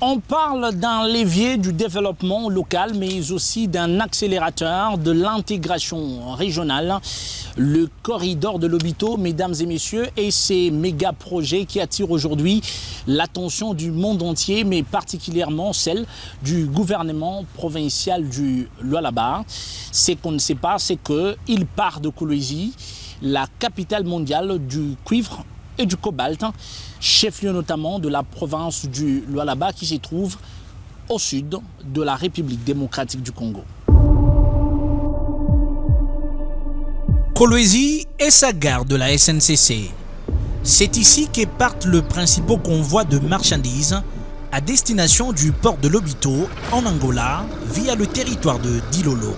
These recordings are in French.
On parle d'un levier du développement local, mais aussi d'un accélérateur de l'intégration régionale. Le corridor de Lobito, mesdames et messieurs, et ces méga projets qui attirent aujourd'hui l'attention du monde entier, mais particulièrement celle du gouvernement provincial du Lualaba. Ce qu'on ne sait pas, c'est qu'il part de Kolwezi, la capitale mondiale du cuivre et du cobalt, chef-lieu notamment de la province du Lualaba qui se trouve au sud de la République démocratique du Congo. Kolwezi est sa gare de la SNCC. C'est ici que partent le principal convoi de marchandises à destination du port de Lobito en Angola via le territoire de Dilolo.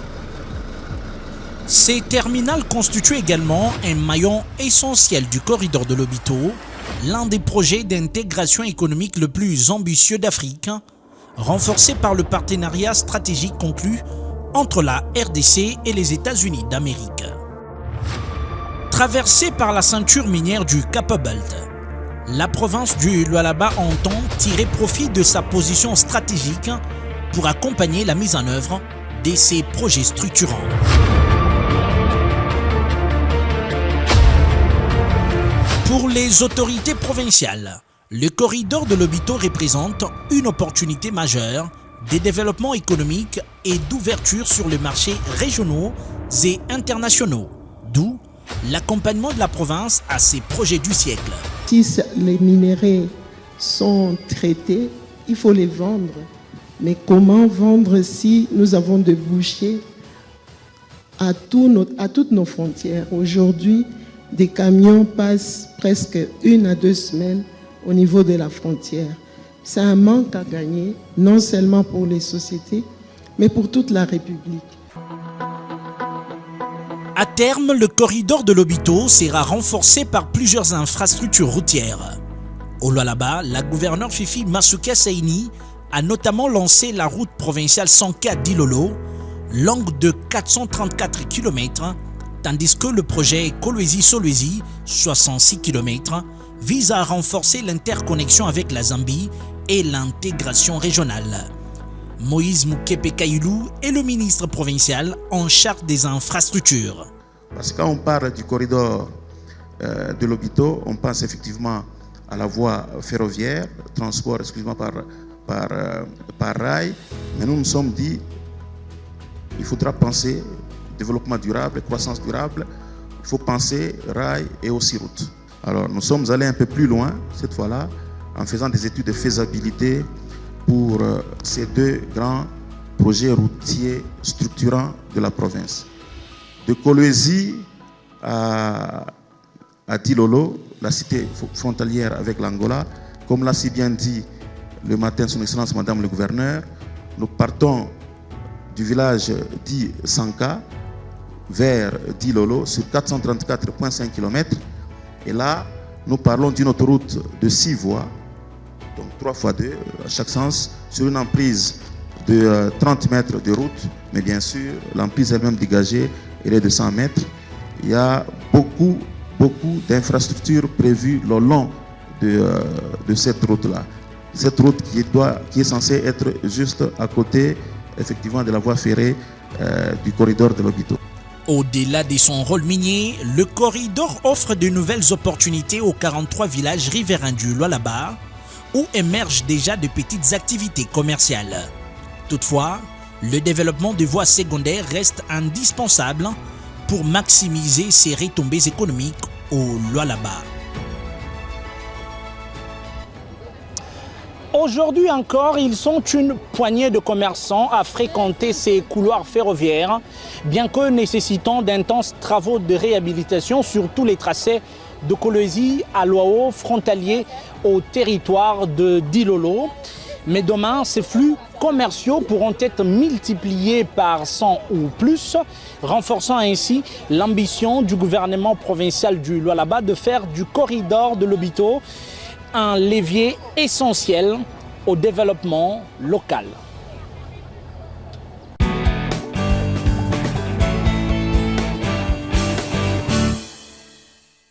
Ces terminals constituent également un maillon essentiel du corridor de Lobito, l'un des projets d'intégration économique le plus ambitieux d'Afrique, renforcé par le partenariat stratégique conclu entre la RDC et les États-Unis d'Amérique. Traversée par la ceinture minière du Copperbelt, la province du Lualaba entend tirer profit de sa position stratégique pour accompagner la mise en œuvre de ces projets structurants. Pour les autorités provinciales, le corridor de Lobito représente une opportunité majeure de développement économique et d'ouverture sur les marchés régionaux et internationaux, d'où l'accompagnement de la province à ces projets du siècle. Si les minéraux sont traités, il faut les vendre. Mais comment vendre si nous avons débouché à toutes nos frontières? Aujourd'hui, des camions passent presque 1 à 2 semaines au niveau de la frontière. C'est un manque à gagner, non seulement pour les sociétés, mais pour toute la République. À terme, le corridor de Lobito sera renforcé par plusieurs infrastructures routières. Au Lualaba, la gouverneure Fifi Masuka Saini a notamment lancé la route provinciale 104 d'Ilolo, longue de 434 km, tandis que le projet Kolwezi-Solwezi, 66 km, vise à renforcer l'interconnexion avec la Zambie et l'intégration régionale. Moïse Mukepe Kayulu est le ministre provincial en charge des infrastructures. Parce que quand on parle du corridor de Lobito, on pense effectivement à la voie ferroviaire, transport exclusivement par rail, mais nous nous sommes dit il faudra penser développement durable, croissance durable, il faut penser rail et aussi route. Alors nous sommes allés un peu plus loin cette fois-là en faisant des études de faisabilité pour ces 2 grands projets routiers structurants de la province. De Kolwezi à Dilolo, la cité frontalière avec l'Angola, comme l'a si bien dit le matin son Excellence Madame le Gouverneur, nous partons du village dit Sanka vers Dilolo sur 434,5 km. Et là, nous parlons d'une autoroute de 6 voies, donc 3x2 à chaque sens, sur une emprise de 30 mètres de route, mais bien sûr, l'emprise elle-même dégagée, elle est de 100 mètres. Il y a beaucoup d'infrastructures prévues le long de cette route-là. Cette route qui est censée être juste à côté, effectivement, de la voie ferrée du corridor de Lobito. Au-delà de son rôle minier, le corridor offre de nouvelles opportunités aux 43 villages riverains du Lualaba, où émergent déjà de petites activités commerciales. Toutefois, le développement des voies secondaires reste indispensable pour maximiser ses retombées économiques au Lualaba. Aujourd'hui encore, ils sont une poignée de commerçants à fréquenter ces couloirs ferroviaires, bien que nécessitant d'intenses travaux de réhabilitation sur tous les tracés de Kolwezi à Luao, frontalier au territoire de Dilolo. Mais demain, ces flux commerciaux pourront être multipliés par 100 ou plus, renforçant ainsi l'ambition du gouvernement provincial du Lualaba de faire du corridor de Lobito un levier essentiel au développement local.